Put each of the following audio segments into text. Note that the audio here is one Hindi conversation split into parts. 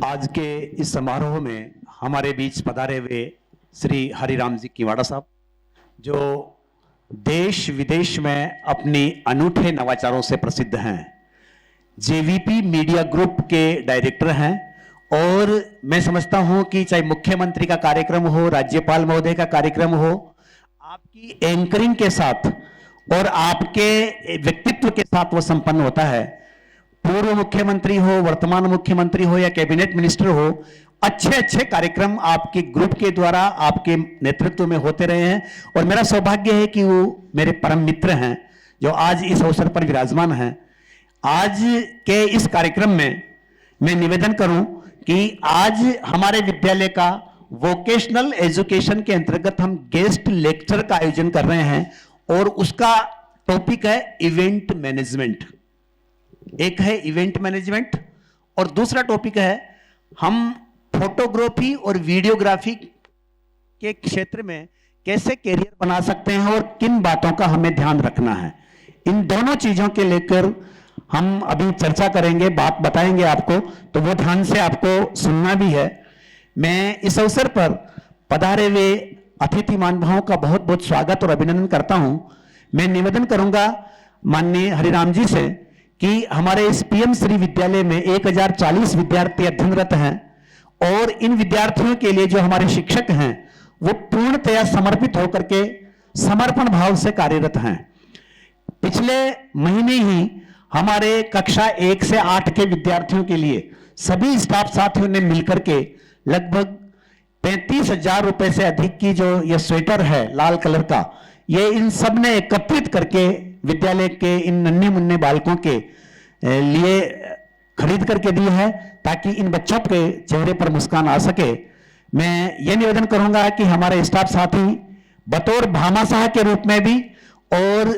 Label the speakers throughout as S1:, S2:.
S1: आज के इस समारोह में हमारे बीच पधारे हुए श्री हरिराम जी किवाड़ा साहब, जो देश विदेश में अपनी अनूठे नवाचारों से प्रसिद्ध हैं, जेवीपी मीडिया ग्रुप के डायरेक्टर हैं। और मैं समझता हूं कि चाहे मुख्यमंत्री का कार्यक्रम हो, राज्यपाल महोदय का कार्यक्रम हो, आपकी एंकरिंग के साथ और आपके व्यक्तित्व के साथ वो संपन्न होता है। पूर्व मुख्यमंत्री हो, वर्तमान मुख्यमंत्री हो या कैबिनेट मिनिस्टर हो, अच्छे अच्छे कार्यक्रम आपके ग्रुप के द्वारा आपके नेतृत्व में होते रहे हैं। और मेरा सौभाग्य है कि वो मेरे परम मित्र हैं जो आज इस अवसर पर विराजमान हैं। आज के इस कार्यक्रम में मैं निवेदन करूं कि आज हमारे विद्यालय का वोकेशनल एजुकेशन के अंतर्गत हम गेस्ट लेक्चर का आयोजन कर रहे हैं और उसका टॉपिक है इवेंट मैनेजमेंट। एक है इवेंट मैनेजमेंट और दूसरा टॉपिक है हम फोटोग्राफी और वीडियोग्राफी के क्षेत्र में कैसे करियर बना सकते हैं और किन बातों का हमें ध्यान रखना है। इन दोनों चीजों के लेकर हम अभी चर्चा करेंगे, बात बताएंगे आपको, तो वो ध्यान से आपको सुनना भी है। मैं इस अवसर पर पधारे हुए अतिथि महानुभावों का बहुत बहुत स्वागत और अभिनंदन करता हूं। मैं निवेदन करूंगा माननीय हरिराम जी से कि हमारे इस पीएम श्री विद्यालय में 1040 विद्यार्थी अध्ययनरत हैं और इन विद्यार्थियों के लिए जो हमारे शिक्षक हैं वो पूर्णतया समर्पित होकर के समर्पण भाव से कार्यरत हैं। पिछले महीने ही हमारे कक्षा 1 से 8 के विद्यार्थियों के लिए सभी स्टाफ साथियों ने मिलकर के लगभग 35,000 रुपए से अधिक की जो यह स्वेटर है लाल कलर का, ये इन सब ने एकत्रित करके विद्यालय के इन नन्हे मुन्ने बालकों के लिए खरीद करके दी है ताकि इन बच्चों के चेहरे पर मुस्कान आ सके। मैं ये निवेदन करूंगा कि हमारे स्टाफ साथी बतौर भामाशाह के रूप में भी और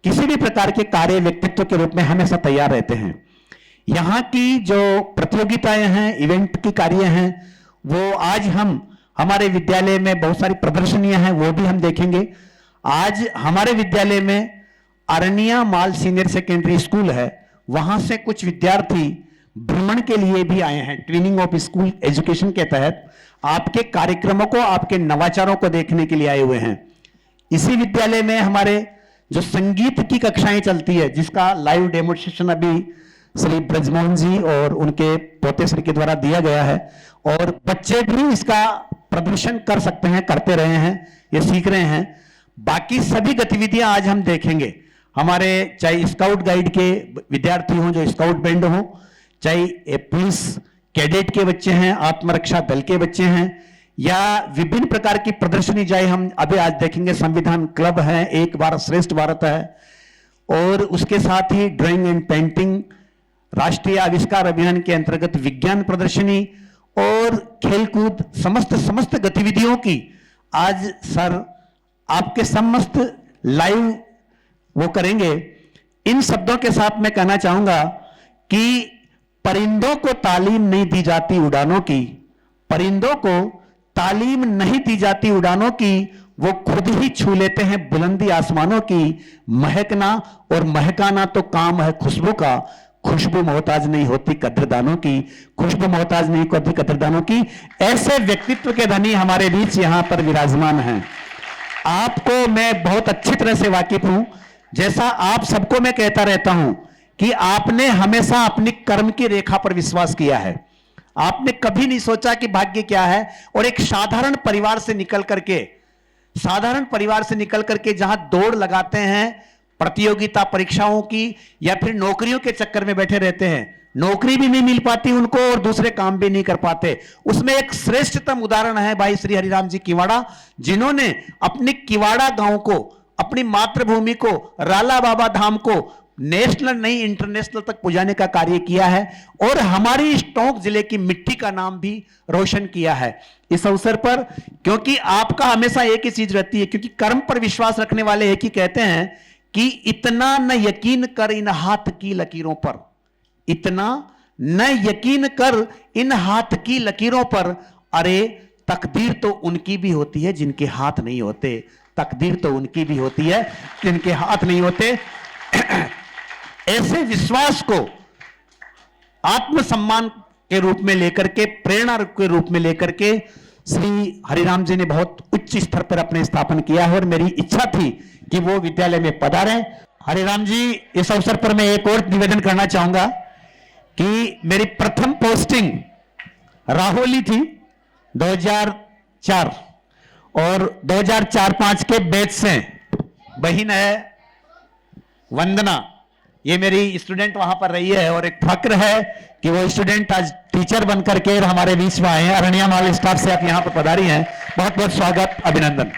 S1: किसी भी प्रकार के कार्य व्यक्तित्व के रूप में हमेशा तैयार रहते हैं। यहाँ की जो प्रतियोगिताएं हैं, इवेंट की कार्य हैं, वो आज हम हमारे विद्यालय में बहुत सारी प्रदर्शनियां हैं, वो भी हम देखेंगे। आज हमारे विद्यालय में अरनिया माल सीनियर सेकेंडरी स्कूल है, वहां से कुछ विद्यार्थी भ्रमण के लिए भी आए हैं। ट्रेनिंग ऑफ स्कूल एजुकेशन के तहत आपके कार्यक्रमों को, आपके नवाचारों को देखने के लिए आए हुए हैं। इसी विद्यालय में हमारे जो संगीत की कक्षाएं चलती है, जिसका लाइव डेमोन्स्ट्रेशन अभी श्री ब्रजमोहन जी और उनके पोते श्री के द्वारा दिया गया है और बच्चे भी इसका प्रदर्शन कर सकते हैं, करते रहे हैं, ये सीख रहे हैं। बाकी सभी गतिविधियां आज हम देखेंगे। हमारे चाहे स्काउट गाइड के विद्यार्थी हों, जो स्काउट बैंड हो, चाहे पुलिस कैडेट के बच्चे हैं, आत्मरक्षा दल के बच्चे हैं, या विभिन्न प्रकार की प्रदर्शनी चाहे हम अभी आज देखेंगे। संविधान क्लब है, एक भारत श्रेष्ठ भारत है, और उसके साथ ही ड्राइंग एंड पेंटिंग, राष्ट्रीय आविष्कार अभियान के अंतर्गत विज्ञान प्रदर्शनी और खेलकूद, समस्त गतिविधियों की आज सर आपके समस्त लाइव वो करेंगे। इन शब्दों के साथ मैं कहना चाहूंगा कि परिंदों को तालीम नहीं दी जाती उड़ानों की, परिंदों को तालीम नहीं दी जाती उड़ानों की, वो खुद ही छू लेते हैं बुलंदी आसमानों की। महकना और महकाना तो काम है खुशबू का, खुशबू मोहताज नहीं होती कद्रदानों की, खुशबू मोहताज नहीं होती कद्रदानों की। ऐसे व्यक्तित्व के धनी हमारे बीच यहां पर विराजमान हैं। आपको मैं बहुत अच्छी तरह से वाकिफ हूं। जैसा आप सबको मैं कहता रहता हूं कि आपने हमेशा अपनी कर्म की रेखा पर विश्वास किया है। आपने कभी नहीं सोचा कि भाग्य क्या है, और एक साधारण परिवार से निकल करके जहां दौड़ लगाते हैं प्रतियोगिता परीक्षाओं की या फिर नौकरियों के चक्कर में बैठे रहते हैं, नौकरी भी नहीं मिल पाती उनको और दूसरे काम भी नहीं कर पाते। उसमें एक श्रेष्ठतम उदाहरण है भाई श्री हरिराम जी किवाड़ा, जिन्होंने अपने किवाड़ा गांव को, अपनी मातृभूमि को, राला बाबा धाम को नेशनल नहीं इंटरनेशनल तक पहुंचाने का कार्य किया है और हमारी टोंक जिले की मिट्टी का नाम भी रोशन किया है। इस अवसर पर, क्योंकि आपका हमेशा एक ही चीज रहती है, क्योंकि कर्म पर विश्वास रखने वाले एक ही कहते हैं कि इतना न यकीन कर इन हाथ की लकीरों पर, इतना न यकीन कर इन हाथ की लकीरों पर, अरे तकदीर तो उनकी भी होती है जिनके हाथ नहीं होते, तकदीर तो उनकी भी होती है जिनके हाथ नहीं होते। ऐसे विश्वास को, आत्मसम्मान के रूप में लेकर के, प्रेरणा के रूप में लेकर के श्री हरिराम जी ने बहुत उच्च स्तर पर अपने स्थापन किया है और मेरी इच्छा थी कि वो विद्यालय में पधारें। हरिराम जी, इस अवसर पर मैं एक और निवेदन करना चाहूंगा कि मेरी प्रथम पोस्टिंग राहोली थी 2004 और 2004-5 के बैच से बहन है वंदना, ये मेरी स्टूडेंट वहां पर रही है और एक फक्र है कि वो स्टूडेंट आज टीचर बनकर के हमारे बीच में आए हैं। अरण्या माल स्टाफ से आप यहां पर पधारी हैं, बहुत बहुत स्वागत, अभिनंदन।